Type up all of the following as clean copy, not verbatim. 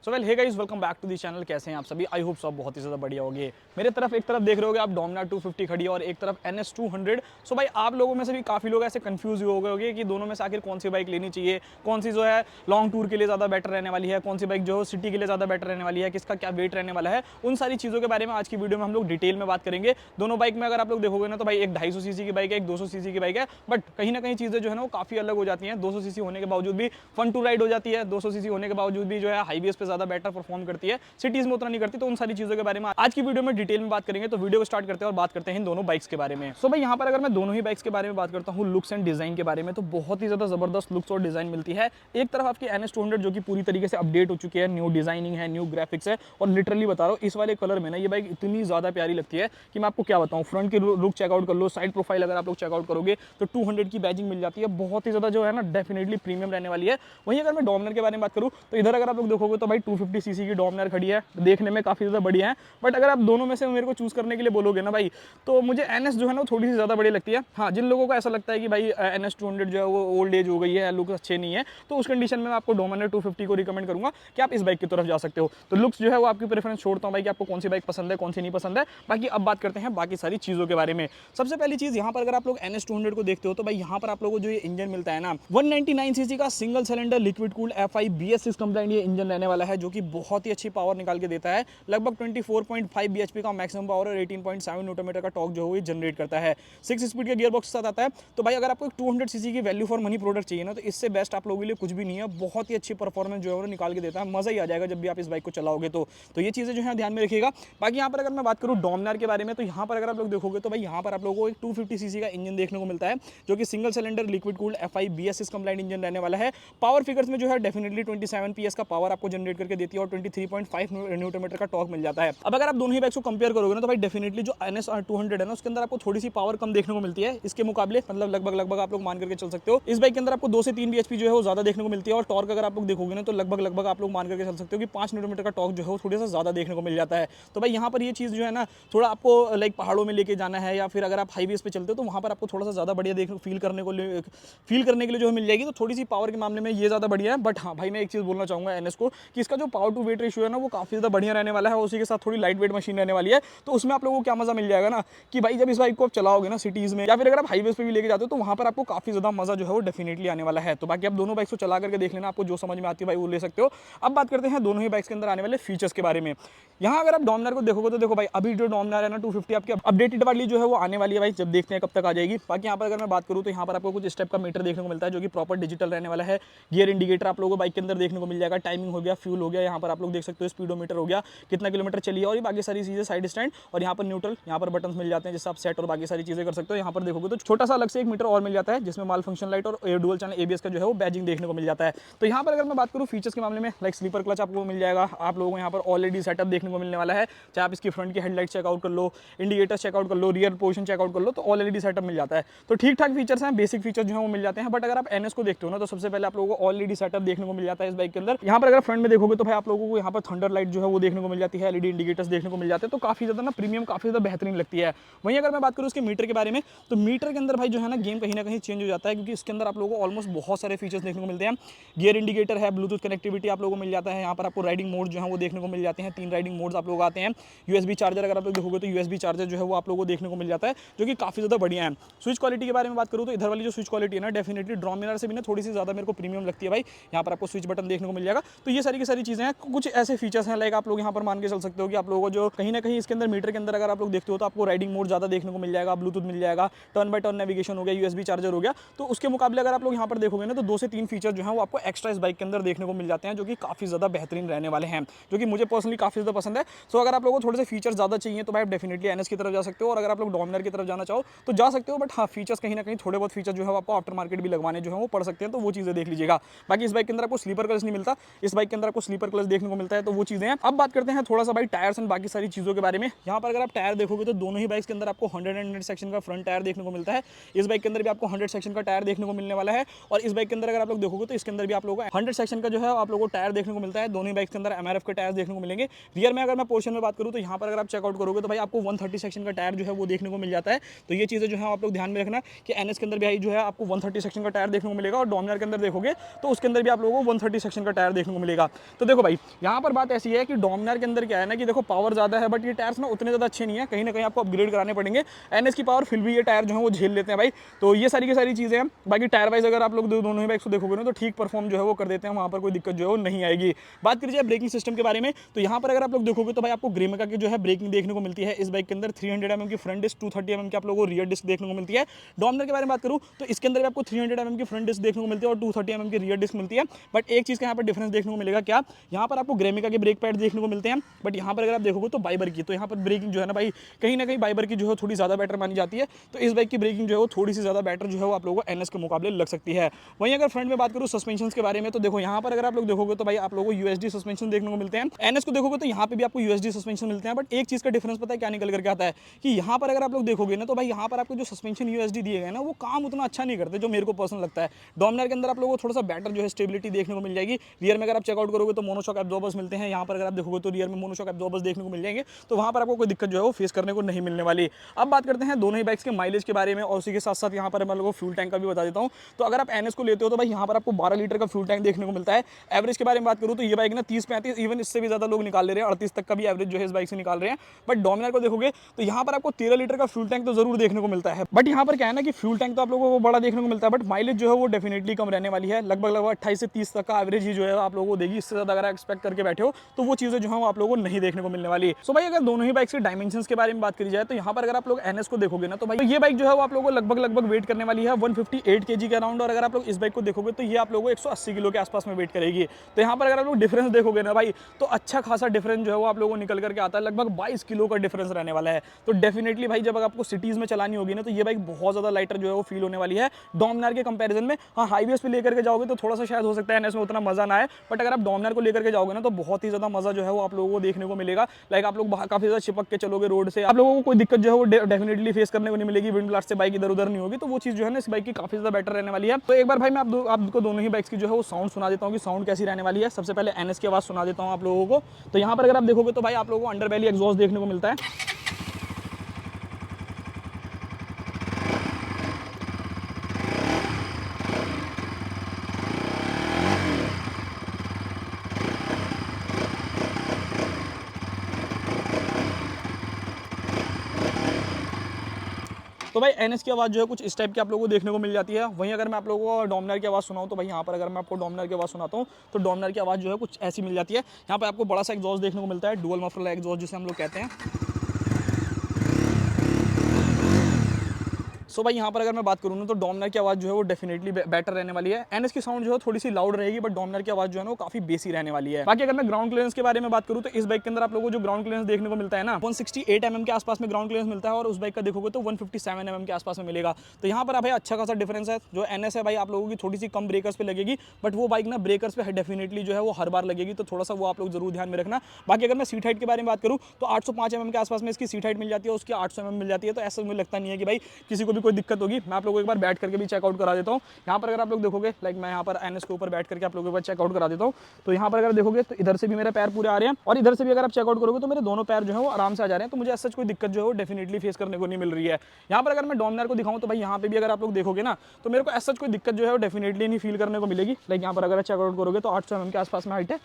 So well hey guys, welcome back to the channel. कैसे हैं आप सभी? आई होप सब बहुत ही ज़्यादा बढ़िया होंगे। मेरे तरफ एक तरफ देख रहे होगे आप डोमिनार 250 खड़ी है और एक तरफ NS 200। सो भाई आप लोगों में से भी काफ़ी लोग ऐसे कंफ्यूज हो गए होंगे कि दोनों में से आखिर कौन सी बाइक लेनी चाहिए, कौन सी जो है लॉन्ग टूर के लिए ज़्यादा बेटर रहने वाली है, कौन सी बाइक जो है सिटी के लिए ज़्यादा बेटर रहने वाली है, किसका क्या वेट रहने वाला है। उन सारी चीज़ों के बारे में आज की वीडियो में हम लोग डिटेल में बात करेंगे। दोनों बाइक में अगर आप लोग देखोगे ना तो भाई एक 250 सीसी की बाइक है, एक 200 सीसी की बाइक है, बट कहीं ना कहीं चीज़ें जो है ना वो काफ़ी अलग हो जाती हैं। 200 सीसी होने के बावजूद भी फन टू राइड हो जाती है, 200 सीसी होने के बावजूद भी जो है हाईवेज पे ज़्यादा बेटर परफॉर्म करती है, सिटीज में उतना नहीं करती। तो उन सारी चीजों के बारे में आज की वीडियो में डिटेल में बात करेंगे। तो वीडियो को स्टार्ट करते हैं और बात करते हैं इन दोनों बाइक्स के बारे में। सो भाई यहाँ पर अगर मैं दोनों ही बाइक्स के बारे में बात करता हूँ लुक्स एंड डिजाइन के बारे में, तो बहुत ही ज्यादा जबरदस्त लुक्स और डिजाइन मिलती है। एक तरफ आपकी NS 200 जो कि पूरी तरीके से अपडेट हो चुकी है, न्यू डिजाइनिंग है, न्यू ग्राफिक्स है, और लिटरली बता रहा हूँ इस वाले कलर में ना ये बाइक इतनी ज्यादा प्यारी लगती है कि मैं आपको क्या बताऊँ। फ्रंट की लुक चेकआउट कर लो, साइड प्रोफाइल अगर आप लोग चेकआउट करोगे तो 200 की बैजिंग मिल जाती है, बहुत ही ज्यादा जो है ना डेफिनेटली प्रीमियम रहने वाली है। वहीं अगर मैं डोमिनर के बारे में बात करूँ तो इधर अगर आप लोग देखोगे तो भाई 250 सीसी की डोमिनर खड़ी है, देखने में काफी ज्यादा बढ़िया है। बट अगर आप दोनों में से मेरे को चूज करने के लिए बोलोगे ना भाई, तो मुझे NS जो है ना थोड़ी सी ज्यादा बड़ी लगती है। हाँ, जिन लोगों को ऐसा लगता है कि भाई NS 200 जो है वो ओल्ड एज हो गई है, लुक अच्छे नहीं है, तो उस कंडीशन में मैं आपको डोमिनर 250 को रिकमेंड करूंगा कि आप इस बाइक की तरफ जा सकते हो। तो लुक्स जो है वो आपकी प्रेफरेंस छोड़ता हूँ भाई कि आपको कौन सी बाइक पसंद है, कौन सी नहीं पसंद है। बाकी अब बात करते हैं बाकी सारी चीजों के बारे में। सबसे पहली चीज यहाँ पर अगर आप लोग NS 200 को देखते हो तो भाई यहाँ पर आप लोगों को जो ये इंजन मिलता है ना 199 सीसी का single cylinder liquid cooled FI BS6 compliant ये इंजन रहने वाला है, जो कि बहुत ही अच्छी पावर निकाल के देता है। लगभग 24.5 bhp का मैक्सिमम पावर और 18.7 न्यूटन मीटर का टॉर्क जो है वो जनरेट करता है। 6 स्पीड के गियर बॉक्स के साथ आता है। तो भाई अगर आपको एक 200 सीसी की वैल्यू फॉर मनी प्रोडक्ट चाहिए ना तो इससे बेस्ट आप लोगों के लिए कुछ भी नहीं है। बहुत ही अच्छी परफॉर्मेंस जो है वो निकाल के देता है, मजा ही आ जाएगा जब भी आप इस बाइक को चलाओगे। तो ये चीजें जो है ध्यान में रखिएगा। बाकी यहाँ पर अगर मैं बात करूँ डोमिनार के बारे में, तो यहाँ पर अगर आप लोग देखोगे तो भाई यहाँ पर आप लोगों को एक 250 सीसी का इंजन देखने को मिलता है, जो कि single cylinder liquid cooled FI BS6 complaint engine रहने वाला है। पावर फिगर्स में जो है डेफिनेटली 27 PS का पावर आपको जनरेट करके देती है और 23.5 न्यूटन मीटर का टॉर्क मिल जाता है। अब अगर आप दोनों ही बाइक्स को कंपेयर करोगे ना तो भाई डेफिनेटली जो NS 200 है ना उसके अंदर आपको थोड़ी सी पावर कम देखने को मिलती है इसके मुकाबले, मतलब लगभग आप लोग मान करके चल सकते हो। इस बाइक के अंदर आपको 2 से 3 bhp जो है वो ज्यादा देखने को मिलती है, और टॉर्क अगर आप लोग देखोगे ना तो लगभग आप लोग मान करके चल सकते हो कि 5 न्यूटन मीटर का टॉर्क जो है वो थोड़ा सा ज्यादा देखने को मिल जाता है। तो भाई यहाँ पर ये चीज जो है ना थोड़ा आपको लाइक पहाड़ों में लेके जाना है, या फिर अगर आप हाईवेज पे चलते हो तो वहाँ पर आपको थोड़ा सा ज्यादा बढ़िया देखने फील करने के लिए जो है मिल जाएगी। तो थोड़ी सी पावर के मामले में ये ज्यादा बढ़िया है। बट हाँ भाई मैं एक चीज बोलना चाहूंगा NS को कि इसका जो पावर टू वेट रेशियो है ना वो काफी ज्यादा बढ़िया रहने वाला है, और उसी के साथ थोड़ी लाइट वेट मशीन रहने वाली है। तो उसमें आप लोगों को क्या मजा मिल जाएगा ना कि भाई जब इस बाइक को आप चलाओगे ना सिटीज में या फिर अगर आप हाईवेज पे भी लेके जाते हो तो वहां पर आपको काफी ज्यादा मजा जो है वो डेफिनेटली आने वाला है। तो बाकी आप दोनों बाइक्स को चला करके देख लेना, आपको जो समझ में आती है भाई वो ले सकते हो। अब बात करते हैं दोनों ही बाइक्स के अंदर आने वाले फीचर्स के बारे में। यहाँ अगर आप डोमिनार को देखोगे तो देखो भाई अभी जो डोमिनार है ना 250 आपकी अपडेटेड वाली जो है वो आने वाली है भाई, जब देखते हैं कब तक आ जाएगी। बाकी यहाँ पर अगर मैं बात करूँ तो यहाँ पर आपको कुछ स्टेप का मीटर देखने को मिलता है जो कि प्रॉपर डिजिटल रहने वाला है। गियर इंडिकेटर आप लोगों को बाइक के अंदर देखने को मिल जाएगा, टाइमिंग हो गया, फ्यूल हो गया, यहाँ पर आप लोग देख सकते हो स्पीडोमीटर हो गया, कितना किलोमीटर चली है, और ये बाकी सारी चीजें साइड स्टैंड, और यहाँ पर न्यूट्रल, यहाँ पर बटन मिल जाते हैं जिससे आप सेट और बाकी सारी चीजें कर सकते हो। यहाँ पर देखोगे तो छोटा सा अलग से एक मीटर और मिल जाता है जिसमें माल फंक्शन लाइट और डुअल चैनल ABS का जो है वो बैजिंग देखने को मिल जाता है। तो यहाँ पर अगर मैं बात करूँ फीचर्स के मामले में लाइक स्लीपर क्लच आपको मिल जाएगा, आप लोगों को यहाँ पर ऑलरेडी सेटअप देखने को मिलने वाला है। चाहे आप इसकी फ्रंट की हेडलाइट चेकआउट कर लो, इंडिकेटर चेकआउट कर लो, रियर पोजिशन चेकआउट कर लो, तो ऑलरेडी सेटअप मिल जाता है। तो ठीक ठाक फीचर्स हैं, बेसिक फीचर जो है वो मिल जाते हैं। बट अगर आप NS को देखते हो ना तो सबसे पहले आप लोगों को ऑलरेडी सेटअप देखने को मिल जाता है इस बाइक के अंदर। यहाँ पर अगर फ्रंट में देखोगे तो भाई आप लोगों को यहाँ पर थंडर लाइट जो है वो देखने को मिल जाती है, LED इंडिकेटर्स देखने को मिल जाते हैं। तो काफी ज्यादा ना प्रीमियम, काफी ज्यादा बेहतरीन लगती है। वहीं अगर मैं बात करूँ इसके मीटर के बारे में तो मीटर के अंदर भाई जो है ना गेम कहीं ना कहीं चेंज हो जाता है, क्योंकि इसके अंदर आप लोगों को ऑलमोस्ट बहुत सारे फीचर्स देखने को मिलते हैं। गियर इंडिकेटर है, ब्लूटूथ कनेक्टिविटी आप लोगों को मिल जाता है, यहाँ पर आपको राइडिंग मोड जो है वो देखने को मिल जाते हैं, 3 राइडिंग मोड्स आप लोग आते हैं। USB चार्जर अगर आप लोग देखोगे तो USB चार्जर जो है वो आप लोगों को देखने को मिल जाता है, जो कि काफी ज्यादा बढ़िया है। स्विच क्वालिटी के बारे में बात करूँ तो इधर वाली जो स्विच क्वालिटी है ना डेफिनेटली डोमिनार से भी ना थोड़ी सी ज्यादा मेरे को प्रीमियम लगती है भाई। यहाँ पर आपको स्विच बटन देखने को मिल जाएगा। तो ये सारी की सारी चीजें हैं, कुछ ऐसे फीचर्स हैं लाइक आप लोग यहाँ पर मान के चल सकते हो कि आप लोगों को जो कहीं ना कहीं इसके अंदर मीटर के अंदर अगर आप लोग देखते हो तो आपको राइडिंग मोड ज्यादा देखने को मिल जाएगा, ब्लूटूथ मिल जाएगा, टर्न बाय टर्न नेविगेशन हो गया, USB चार्जर हो गया। तो उसके मुकाबले अगर आप लोग यहाँ पर देखोगे ना तो 2 से 3 फीचर जो है वो आपको एक्स्ट्रा इस बाइक के अंदर देखने को मिल जाते हैं, जो कि काफी ज्यादा बेहतरीन रहने वाले हैं, जो कि मुझे पर्सनली काफी ज्यादा पसंद है। सो अगर आप लोगों को थोड़े से फीचर ज्यादा चाहिए तो भाई डेफिनेटली NS की तरफ जा सकते हो, और अगर आप लोग डोमिनार की तरफ जाना चाहो तो जा सकते हो। बट हाँ फीचर्स कहीं ना कहीं थोड़े बहुत फीचर जो है आपको आफ्टर मार्केट भी लगवाने जो है वो पड़ सकते हैं, तो वो चीजें देख लीजिएगा। बाकी इस बाइक के अंदर आपको स्लीपर क्लच नहीं मिलता, इस बाइक के अंदर आपको स्लीपर क्लच देखने को मिलता है, तो वो चीजें हैं। अब बात करते हैं थोड़ा सा भाई टायर्स एंड बाकी सारी चीजों के बारे में। यहाँ पर अगर आप टायर देखोगे तो दोनों ही बाइक्स के अंदर आपको 100 सेक्शन का फ्रंट टायर देखने को मिलता है। इस बाइक के अंदर भी आपको 100 सेक्शन का टायर देखने को मिलने वाला है, और इस बाइक के अंदर अगर आप लोग देखोगे तो इसके अंदर भी आप लोगों को 100 सेक्शन का जो है आप लोगों को टायर देखने को मिलता है। दोनों ही बाइक्स के अंदर MRF के टायर देखने को मिलेंगे। रियर में अगर मैं पोर्शन में बात करूँ तो यहाँ पर अगर आप चेकआउट करोगे तो भाई आपको 130 सेक्शन का टायर जो है वो देखने को मिल जाता है। तो ये चीजें जो है आप लोग ध्यान में रखना कि NS के अंदर भी जो है आपको 130 सेक्शन का टायर देखने को मिलेगा, और डोमिनार के अंदर देखोगे तो उसके अंदर भी आप लोगों को 130 सेक्शन का टायर देखने को मिलेगा। तो देखो भाई यहाँ पर बात ऐसी है कि डोमिनार के अंदर क्या है ना कि देखो पावर ज़्यादा है, बट ये टायर्स ना उतने ज़्यादा अच्छे नहीं है, कहीं ना कहीं आपको अपग्रेड कराने पड़ेंगे। एनएस की पावर फिर भी ये टायर जो है वो झेल लेते हैं भाई। तो ये सारी की सारी चीज़ें हैं। बाकी टायर वाइज अगर आप लोग दोनों ही बाइक्स को देखोगे ना तो ठीक परफॉर्म जो है वो कर देते हैं, वहाँ पर कोई दिक्कत जो है वो नहीं आएगी। बात करिए ब्रेकिंग सिस्टम के बारे में, तो यहाँ पर अगर आप लोग देखोगे तो भाई आपको ग्रेमिका की जो है ब्रेकिंग देखने को मिलती है इस बाइक के अंदर। 300 mm की फ्रंट डिस्क, 230 mm की आप लोगों को रियर डिस्क देखने को मिलती है। डोमिनार के बारे में बात करूँ तो इसके अंदर भी आपको 300 mm की फ्रंट डिस्क देखने को मिलती है और 230 mm की रियर डिस्क मिलती है। बट एक चीज़ का यहाँ पर डिफरेंस देखने को मिलेगा, क्या यहाँ पर आपको ग्रेमिका के ब्रेक पैड देखने को मिलते हैं, बट यहाँ पर अगर आप देखोगे तो बाइबर की, तो यहाँ पर ब्रेकिंग जो है ना भाई कहीं ना कहीं बाइबर की जो है थोड़ी ज़्यादा बेटर मानी जाती है। तो इस बाइक की ब्रेकिंग जो है वो थोड़ी सी ज़्यादा बेटर जो है वो आप लोगों को एनएस के मुकाबले लग सकती है। वहीं अगर फ्रंट में बात करूँ सस्पेंशन के बारे में, तो देखो यहाँ पर अगर आप लोग देखोगे तो भाई आप लोगों को यूएसडी सस्पेंशन देखने को मिलते हैं। एनएस को देखोगे तो यहाँ पे भी आपको यूएसडी सस्पेंशन मिलते हैं, बट एक चीज़ का डिफरेंस पता है क्या निकल करके आता है कि यहाँ पर अगर आप लोग देखोगे ना तो भाई यहाँ पर आपको जो सस्पेंशन यूएसडी दिए गए ना वो काम उतना अच्छा नहीं करते, जो मेरे को पर्सनल लगता है। डोमिनार के अंदर आप लोगों को थोड़ा सा बेटर जो है स्टेबिलिटी देखने को मिल जाएगी। रियर में अगर आप चेकआउट करोगे तो मोनोशॉक एब्जॉर्बर्स मिलते हैं, यहाँ पर अगर आप देखोगे तो रियर में मोनोशॉक एब्जॉर्बर्स देखने को मिल जाएंगे, तो वहाँ पर आपको कोई दिक्कत जो है वो फेस करने को नहीं मिलने वाली। अब बात करते हैं दोनों ही बाइक्स के माइलेज के बारे में, और उसी के साथ साथ यहाँ पर मैं लोगों को फ्यूल टैंक का भी बता देता हूँ। तो अगर आप एनएस को लेते हो तो भाई यहाँ पर आपको 12 लीटर का फ्यूल टैंक देखने को मिलता है। एवरेज के बारे में बात करूँ तो ये बाइक ना 30-35 इवन इससे भी ज़्यादा लोग निकाल ले रहे हैं, 38 तक का भी एवरेज जो है इस बाइक से निकाल रहे हैं। बट डोमिनार को देखोगे तो यहाँ पर आपको 13 लीटर का फ्यूल टैंक तो जरूर देखने को मिलता है। बट यहाँ पर क्या है ना कि फ्यूल टैंक तो आप लोगों को बड़ा देखने को मिलता है, बट माइलेज जो है वो डेफिनेटली कम रहने वाली है। लगभग 28 से 30 तक का एवरेज ही जो है आप लोगों को देगी। इससे ज़्यादा अगर एक्सपेक्ट करके बैठे हो तो वो चीज़ें जो है आप लोगों को नहीं देखने को मिलने वाली। सो भाई अगर दोनों ही बाइक्स के डायमेंशंस के बारे में बात करी जाए तो यहाँ पर अगर आप लोग एनएस को देखोगे ना तो भाई ये बाइक जो है वो आप लोगों को लगभग वेट करने वाली है 158 kg के अराउंड, और अगर आप लोग इस बाइक को देखोगे तो ये आप लोगों को 180 किलो के आसपास में वेट करेगी। तो यहाँ पर अगर आप लोग डिफरेंस देखोगे ना भाई तो अच्छा खासा डिफरेंस जो है वो आप लोगों को निकल करके आता है, लगभग 22 किलो का डिफरेंस रहने वाला है। तो डेफिनेटली भाई जब आपको सिटीज में चलानी होगी ना तो ये बाइक बहुत ज़्यादा लाइटर जो है वो फील होने वाली है डोमिनार के कंपैरिजन में। हाँ, हाईवेज पे लेकर के जाओगे तो थोड़ा सा शायद हो सकता है एनएस में उतना मजा ना आए, बट अगर आप डोमिनार को लेकर के जाओगे ना तो बहुत ही ज़्यादा मजा जो है वो आप लोगों को देखने को मिलेगा। लाइक आप लोग काफ़ी ज़्यादा चिपक के चलोगे रोड से, आप लोगों को कोई दिक्कत जो है वो डेफिनेटली फेस करने को नहीं मिलेगी। विंड ब्लास्ट से बाइक इधर उधर नहीं होगी, तो वो चीज़ जो है ना इस बाइक की काफ़ी ज़्यादा बेटर रहने वाली है। तो एक बार भाई मैं आपको दोनों ही बाइक्स की जो है वो साउंड सुना देता हूँ कि साउंड कैसी रहने वाली है। सबसे पहले एनएस की आवाज़ सुना देता हूँ आप लोगों को। तो यहाँ पर अगर आप देखोगे तो भाई आप लोगों को अंडर बैली एग्जॉस्ट देखने को मिलता है। तो भाई एनएस की आवाज़ जो है कुछ इस टाइप की आप लोगों को देखने को मिल जाती है। वहीं अगर मैं आप लोगों को डोमिनार की आवाज़ सुनाऊं तो भाई यहाँ पर अगर मैं आपको डोमिनार की आवाज़ सुनाता हूँ तो डोमिनार की आवाज़ जो है कुछ ऐसी मिल जाती है। यहाँ पर आपको बड़ा सा एग्जॉस्ट देखने को मिलता है, डुअल मफलर एग्जॉस्ट जिसे हम लोग कहते हैं। सो भाई यहाँ पर अगर मैं बात करूँ ना तो डोमिनार की आवाज़ जो है वो डेफिनेटली बेटर रहने वाली है। एनएस की साउंड जो है थोड़ी सी लाउड रहेगी, बट डोमिनार की आवाज़ जो है ना वो काफ़ी बेसी रहने वाली है। बाकी अगर मैं ग्राउंड क्लियरेंस के बारे में बात करूँ तो इस बाइक के अंदर आप लोगों को जो ग्राउंड क्लियरेंस देखने को मिलता है ना 168 mm के आसपास में ग्राउंड क्लियरेंस मिलता है, और उस बाइक का देखोगे तो 157 mm के आसपास में मिलेगा। तो यहाँ पर भाई अच्छा खासा डिफरेंस है। जो एनएस है भाई आप लोगों की थोड़ी सी कम ब्रेकर्स पे लगेगी, बट वो बाइक ना ब्रेकर्स पे डेफिनेटली जो है वो हर बार लगेगी, तो थोड़ा सा वो आप लोग जरूर ध्यान में रखना। बाकी अगर मैं सीट हाइट के बारे में बात करूँ तो 805 mm के आसपास में इसकी सीट हाइट मिल जाती है, उसकी 800 mm मिल जाती है। तो ऐसा मुझे लगता नहीं है कि भाई किसी को भी कोई दिक्कत होगी। मैं आप लोगों को एक बार बैठ करके भी चेकआउट करा देता हूँ। यहाँ पर अगर आप लोग देखोगे, लाइक मैं यहाँ पर एनएस के ऊपर बैठ करके आप लोगों के पास चेकआउट करा देता हूँ। तो यहाँ पर अगर देखोगे तो इधर से भी मेरे पैर पूरे आ रहे हैं, और इधर से भी अगर आप चेकआउट करोगे तो मेरे दोनों पैर जो है वो आराम से आ जा रहे हैं। तो मुझे ऐसा कोई दिक्कत जो है वो डेफिनेटली फेस करने को नहीं मिल रही है। यहाँ पर अगर मैं डोमिनार को दिखाऊँ तो भाई यहाँ पे भी अगर आप लोग देखोगे ना तो मेरे को ऐसा कोई दिक्कत जो है वो डेफिनेटली नहीं फील करने को मिलेगी। लाइक यहाँ पर अगर चेकआउट करोगे तो 800 mm के आसपास में हाइट है।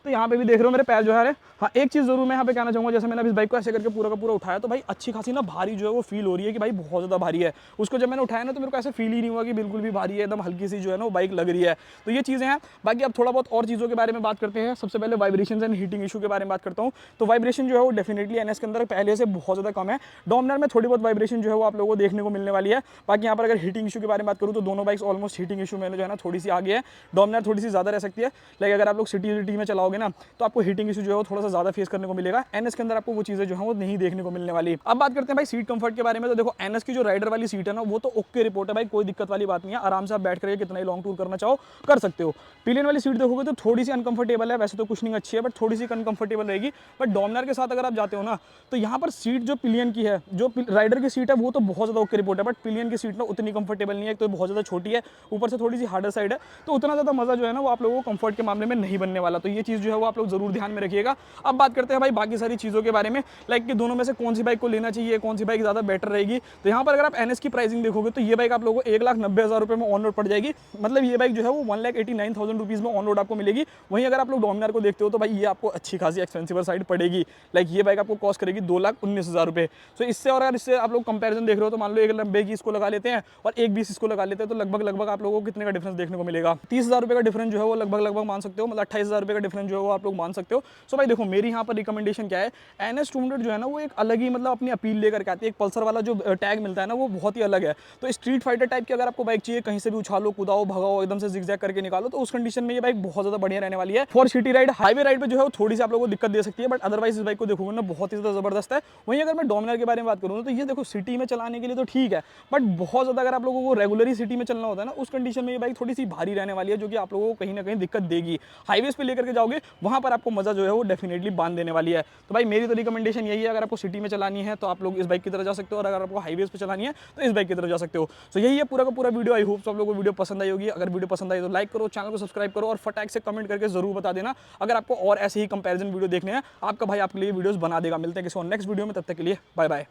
तो यहाँ पे भी देख रहे हो मेरे पैर जो है। हाँ, एक चीज़ जरूर मैं यहाँ पे कहना चाहूँगा, जैसे मैंने इस बाइक को ऐसे करके पूरा का पूरा उठाया तो भाई अच्छी खासी ना भारी जो है वो फील हो रही है कि भाई बहुत ज़्यादा भारी है। उसको जब मैंने उठाया ना तो मेरे को ऐसे फील ही नहीं हुआ कि बिल्कुल भी भारी है, एकदम हल्की सी जो है ना वो बाइक लग रही है। तो ये चीज़ें हैं। बाकी अब थोड़ा बहुत और चीज़ों के बारे में बात करते हैं। सबसे पहले वाइब्रेशन एंड हीटिंग इशू के बारे में बात करता हूँ। तो वाइब्रेशन जो है वो डेफिनेटली एनएस के अंदर पहले से बहुत ज़्यादा कम है। डोमिनार में थोड़ी बहुत वाइब्रेशन जो है वो आप लोगों को देखने को मिलने वाली है। बाकी यहाँ पर अगर हीटिंग इशू के बारे में बात करूँ तो दोनों बाइक्स ऑलमोस्ट हीटिंग इशू में जो है ना थोड़ी सी आगे है। डोमिनार थोड़ी सी ज़्यादा रह सकती है। लाइक अगर आप लोग सिटी में चलाओगे ना तो आपको हीटिंग इशू जो है वो थोड़ा सा ज़्यादा फेस करने को मिलेगा। एनएस के अंदर आपको वो चीज़ें जो है वो नहीं देखने को मिलने वाली। अब बात करते हैं भाई सीट कंफर्ट के बारे में। तो देखो एनएस की जो राइडर वाली सीट है ना वो तो ओके रिपोर्ट है भाई, कोई दिक्कत वाली बात नहीं है। आराम से आप बैठ करके कितना ही लॉन्ग टूर करना चाहो कर सकते हो। पिलियन वाली सीट देखोगे तो थोड़ी सी अनकंफर्टेबल है, वैसे तो कुछ नहीं अच्छी है बट थोड़ी सी अनकंफर्टेबल रहेगी। बट डोमिनार के साथ अगर आप जाते हो ना तो यहाँ पर सीट जो पिलियन की है, जो राइडर की सीट है वो तो बहुत ज़्यादा ओके रिपोर्ट है, बट पिलियन की सीट ना उतनी कंफर्टेबल नहीं है। तो बहुत ज़्यादा छोटी है, ऊपर से थोड़ी सी हार्डर साइड है, तो उतना ज़्यादा मज़ा जो है ना वो आप लोगों को कंफर्ट के मामले में नहीं बनने वाला। तो ये चीज़ जो है वो आप लोग जरूर ध्यान में रखिएगा। अब बात करते हैं भाई बाकी सारी चीज़ों के बारे में, लाइक कि दोनों में से कौन सी बाइक को लेना चाहिए, कौन सी बाइक ज़्यादा बेटर रहेगी। तो यहाँ पर अगर आप NS की प्राइसिंग देखोगे तो ये बाइक आप लोगों को 1,90,000 रुपये में ऑन रोड पड़ जाएगी। मतलब ये बाइक जो है वो 1,89,000 रुपीज़ में ऑन रोड आपको मिलेगी। वहीं अगर आप लोग डोमिनार को देखते हो तो भाई ये आपको अच्छी खासी एक्सपेंसिव साइड पड़ेगी। लाइक ये बाइक आपको कॉस्ट करेगी 2,19,000 रुपये। तो इससे और अगर इससे आप लोग कंपैरिजन देख रहे हो तो मान लो 1,90,000 की इसको लगा लेते हैं और 1,20,000 इसको लगा लेते हैं, तो लगभग आप लोगों को कितने का डिफरेंस देखने को मिलेगा? 30,000 रुपये का डिफरेंस जो है वो लगभग मान सकते हो, मतलब 28,000 रुपये का डिफरेंस जो है वो आप लोग मान सकते हो। सो भाई देखो मेरी यहाँ पर रिकमेंडेशन क्या है, NS 200 जो है ना वो एक अलग ही मतलब अपनी अपील लेकर के आती है। एक पल्सर वाला जो टैग मिलता है ना वो बहुत ही अलग है। तो स्ट्रीट फाइटर टाइप की अगर आपको बाइक चाहिए, कहीं से भी उछालो, कूदाओ, भगाओ, एकदम से जिगजैग करके निकालो, तो उस कंडीशन में ये बाइक बहुत ज़्यादा बढ़िया रहने वाली है। For city ride, highway ride पे जो है वो थोड़ी सी आप लोगों को दिक्कत दे सकती है, बट अदरवाइज इस बाइक को देखोगे ना बहुत ही ज़्यादा ज़बरदस्त है। वहीं अगर मैं डोमिनार के बारे में बात करूँ तो ये देखो सिटी में चलाने के लिए तो ठीक है, बट बहुत ज़्यादा अगर आप लोगों को रेगुलरली सिटी में चलना होता है ना, उस कंडीशन में ये बाइक थोड़ी सी भारी रहने वाली है, जो कि आप लोगों को कहीं ना कहीं दिक्कत देगी। हाईवेज पे लेकर के जाओगे वहाँ पर आपको मजा जो है वो डेफिनेटली बांध देने वाली है। तो भाई मेरी तो रिकमेंडेशन यही है, अगर आपको सिटी में चलानी है तो आप लोग इस बाइक की तरह जा सकते हो, और अगर आपको हाईवेज पे चलानी है तो इस बाइक की तरह जा सकते हो। तो यही है पूरा का पूरा वीडियो। आई होप तो आप लोगों को वीडियो पसंद आई होगी। अगर वीडियो पसंद आई तो लाइक करो, चैनल को सब्सक्राइब करो और फटाक से कमेंट करके जरूर बता देना अगर आपको और ऐसे ही कंपैरिजन वीडियो देखने हैं। आपका भाई आपके लिए वीडियोस बना देगा। मिलते हैं किसी और नेक्स्ट वीडियो में, तब तक के लिए बाय बाय।